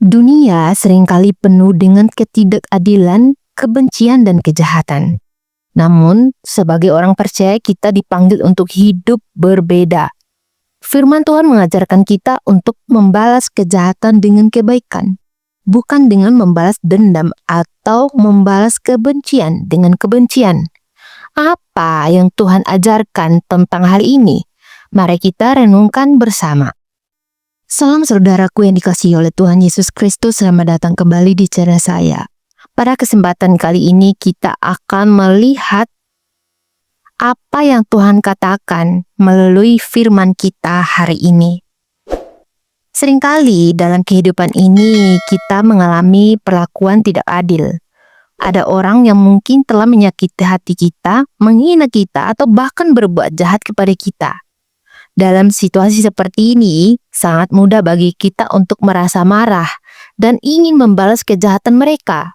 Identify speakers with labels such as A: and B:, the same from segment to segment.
A: Dunia seringkali penuh dengan ketidakadilan, kebencian, dan kejahatan. Namun, sebagai orang percaya kita dipanggil untuk hidup berbeda. Firman Tuhan mengajarkan kita untuk membalas kejahatan dengan kebaikan, bukan dengan membalas dendam atau membalas kebencian dengan kebencian. Apa yang Tuhan ajarkan tentang hal ini? Mari kita renungkan bersama. Salam saudaraku yang dikasihi oleh Tuhan Yesus Kristus, selamat datang kembali di channel saya. Pada kesempatan kali ini kita akan melihat apa yang Tuhan katakan melalui firman kita hari ini. Seringkali dalam kehidupan ini kita mengalami perlakuan tidak adil. Ada orang yang mungkin telah menyakiti hati kita, menghina kita, atau bahkan berbuat jahat kepada kita. Dalam situasi seperti ini, sangat mudah bagi kita untuk merasa marah dan ingin membalas kejahatan mereka.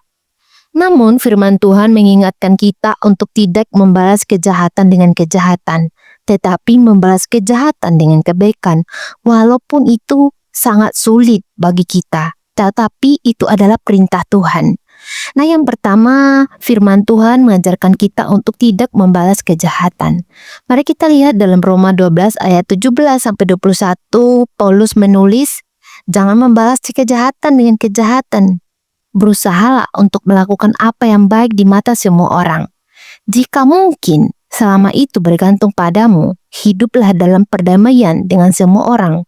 A: Namun, firman Tuhan mengingatkan kita untuk tidak membalas kejahatan dengan kejahatan, tetapi membalas kejahatan dengan kebaikan, walaupun itu sangat sulit bagi kita, tetapi itu adalah perintah Tuhan. Nah, yang pertama, firman Tuhan mengajarkan kita untuk tidak membalas kejahatan. Mari kita lihat dalam Roma 12 ayat 17-21, Paulus menulis, "Jangan membalas kejahatan dengan kejahatan. Berusahalah untuk melakukan apa yang baik di mata semua orang. Jika mungkin, selama itu bergantung padamu, hiduplah dalam perdamaian dengan semua orang."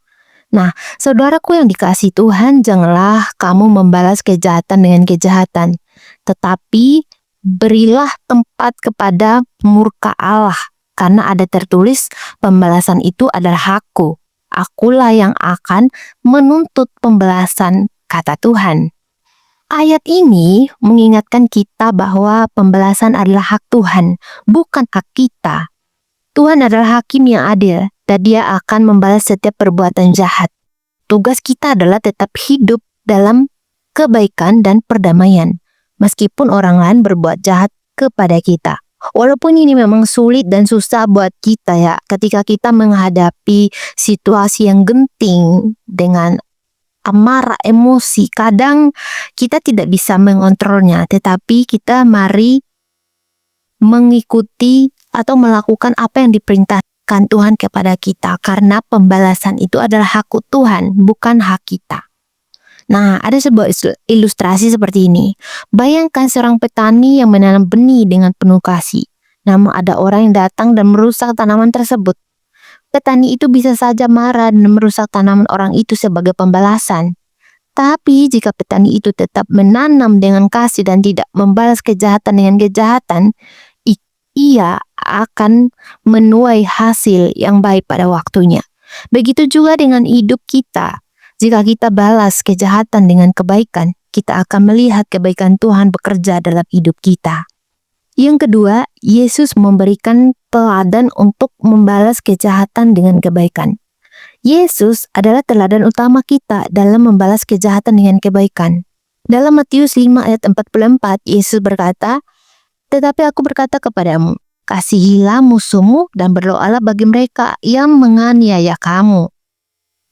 A: Nah, saudaraku yang dikasihi Tuhan, janganlah kamu membalas kejahatan dengan kejahatan, tetapi berilah tempat kepada murka Allah, karena ada tertulis, pembalasan itu adalah hakku. Akulah yang akan menuntut pembalasan, kata Tuhan. Ayat ini mengingatkan kita bahwa pembalasan adalah hak Tuhan, bukan hak kita. Tuhan adalah hakim yang adil, dan Dia akan membalas setiap perbuatan jahat. Tugas kita adalah tetap hidup dalam kebaikan dan perdamaian, meskipun orang lain berbuat jahat kepada kita. Walaupun ini memang sulit dan susah buat kita ya, ketika kita menghadapi situasi yang genting dengan amarah, emosi, kadang kita tidak bisa mengontrolnya, tetapi kita mari mengikuti atau melakukan apa yang diperintahkan Tuhan kepada kita, karena pembalasan itu adalah hak Tuhan, bukan hak kita. Nah, ada sebuah ilustrasi seperti ini. Bayangkan seorang petani yang menanam benih dengan penuh kasih. Namun ada orang yang datang dan merusak tanaman tersebut. Petani itu bisa saja marah dan merusak tanaman orang itu sebagai pembalasan. Tapi jika petani itu tetap menanam dengan kasih dan tidak membalas kejahatan dengan kejahatan, ia akan menuai hasil yang baik pada waktunya. Begitu juga dengan hidup kita. Jika kita balas kejahatan dengan kebaikan, kita akan melihat kebaikan Tuhan bekerja dalam hidup kita. Yang kedua, Yesus memberikan teladan untuk membalas kejahatan dengan kebaikan. Yesus adalah teladan utama kita dalam membalas kejahatan dengan kebaikan. Dalam Matius 5 ayat 44, Yesus berkata, "Tetapi aku berkata kepadamu, kasihilah musuhmu dan berdoalah bagi mereka yang menganiaya kamu."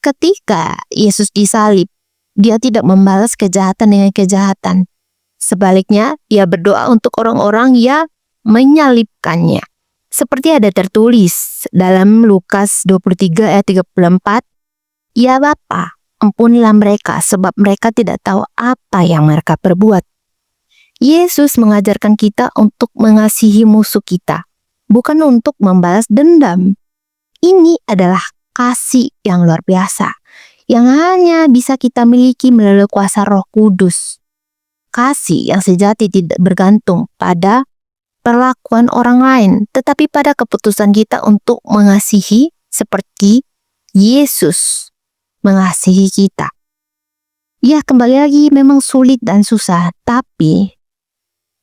A: Ketika Yesus disalib, Dia tidak membalas kejahatan dengan kejahatan. Sebaliknya, Dia berdoa untuk orang-orang yang menyalibkannya. Seperti ada tertulis dalam Lukas 23 ayat 34, "Ya Bapa, ampunilah mereka sebab mereka tidak tahu apa yang mereka perbuat." Yesus mengajarkan kita untuk mengasihi musuh kita, bukan untuk membalas dendam. Ini adalah kasih yang luar biasa, yang hanya bisa kita miliki melalui kuasa Roh Kudus. Kasih yang sejati tidak bergantung pada perlakuan orang lain, tetapi pada keputusan kita untuk mengasihi seperti Yesus mengasihi kita. Ya, kembali lagi memang sulit dan susah, tapi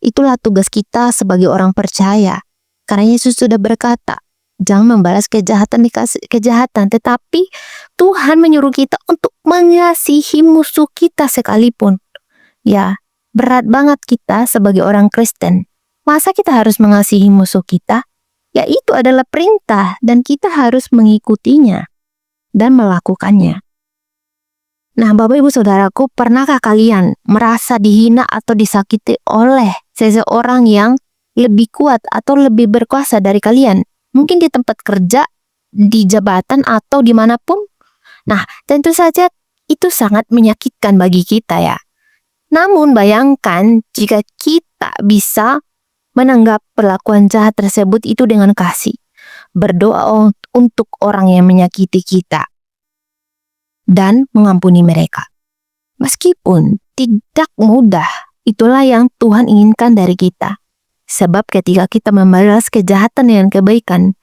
A: itulah tugas kita sebagai orang percaya. Karena Yesus sudah berkata, jangan membalas kejahatan dikasih kejahatan, tetapi Tuhan menyuruh kita untuk mengasihi musuh kita sekalipun. Ya, berat banget kita sebagai orang Kristen. Masa kita harus mengasihi musuh kita? Ya, itu adalah perintah dan kita harus mengikutinya dan melakukannya. Nah, Bapak Ibu Saudaraku, pernahkah kalian merasa dihina atau disakiti oleh seseorang yang lebih kuat atau lebih berkuasa dari kalian? Mungkin di tempat kerja, di jabatan, atau dimanapun. Nah, tentu saja itu sangat menyakitkan bagi kita ya. Namun bayangkan jika kita bisa menanggap perlakuan jahat tersebut itu dengan kasih. Berdoa untuk orang yang menyakiti kita dan mengampuni mereka. Meskipun tidak mudah, itulah yang Tuhan inginkan dari kita. Sebab ketika kita membalas kejahatan dengan kebaikan,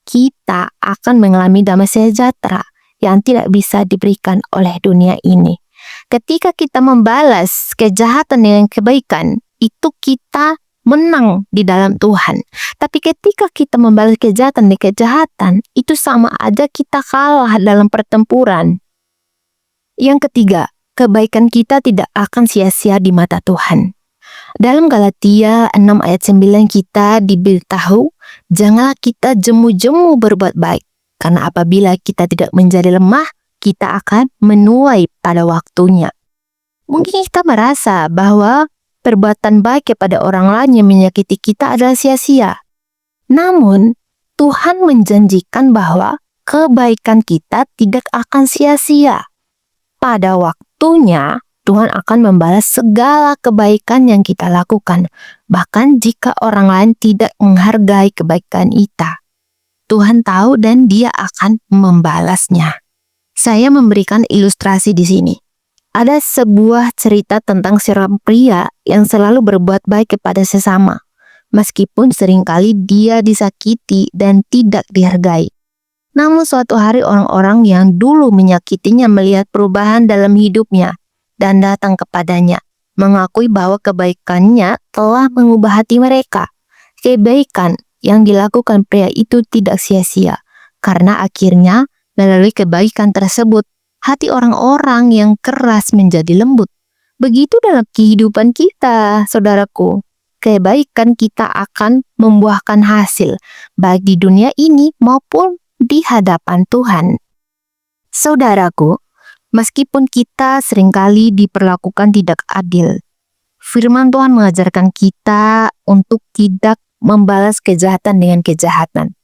A: kita akan mengalami damai sejahtera yang tidak bisa diberikan oleh dunia ini. Ketika kita membalas kejahatan dengan kebaikan, itu kita menang di dalam Tuhan. Tapi ketika kita membalas kejahatan dengan kejahatan, itu sama aja kita kalah dalam pertempuran. Yang ketiga, kebaikan kita tidak akan sia-sia di mata Tuhan. Dalam Galatia 6 ayat 9 kita diberitahu, janganlah kita jemu-jemu berbuat baik, karena apabila kita tidak menjadi lemah, kita akan menuai pada waktunya. Mungkin kita merasa bahwa perbuatan baik kepada orang lain yang menyakiti kita adalah sia-sia. Namun, Tuhan menjanjikan bahwa kebaikan kita tidak akan sia-sia. Pada waktunya, Tuhan akan membalas segala kebaikan yang kita lakukan, bahkan jika orang lain tidak menghargai kebaikan kita. Tuhan tahu dan Dia akan membalasnya. Saya memberikan ilustrasi di sini. Ada sebuah cerita tentang seorang pria yang selalu berbuat baik kepada sesama, meskipun seringkali dia disakiti dan tidak dihargai. Namun suatu hari orang-orang yang dulu menyakitinya melihat perubahan dalam hidupnya dan datang kepadanya, mengakui bahwa kebaikannya telah mengubah hati mereka. Kebaikan yang dilakukan pria itu tidak sia-sia, karena akhirnya melalui kebaikan tersebut, hati orang-orang yang keras menjadi lembut. Begitu dalam kehidupan kita, saudaraku. Kebaikan kita akan membuahkan hasil, baik di dunia ini maupun di hadapan Tuhan. Saudaraku, meskipun kita seringkali diperlakukan tidak adil, firman Tuhan mengajarkan kita untuk tidak membalas kejahatan dengan kejahatan.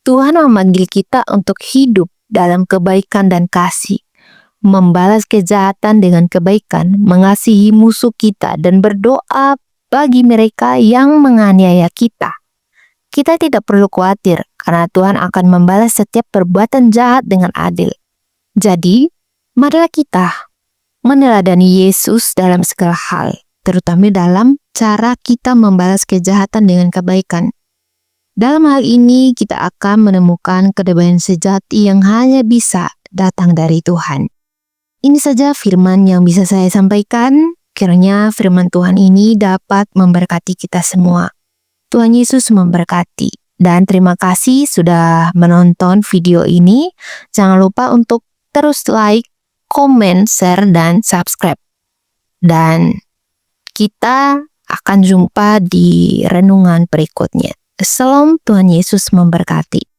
A: Tuhan memanggil kita untuk hidup dalam kebaikan dan kasih, membalas kejahatan dengan kebaikan, mengasihi musuh kita, dan berdoa bagi mereka yang menganiaya kita. Kita tidak perlu khawatir karena Tuhan akan membalas setiap perbuatan jahat dengan adil. Jadi, marilah kita meneladani Yesus dalam segala hal, terutama dalam cara kita membalas kejahatan dengan kebaikan. Dalam hal ini, kita akan menemukan kedamaian sejati yang hanya bisa datang dari Tuhan. Ini saja firman yang bisa saya sampaikan. Kiranya firman Tuhan ini dapat memberkati kita semua. Tuhan Yesus memberkati. Dan terima kasih sudah menonton video ini. Jangan lupa untuk terus like, komen, share, dan subscribe. Dan kita akan jumpa di renungan berikutnya. Shalom, Tuhan Yesus memberkati.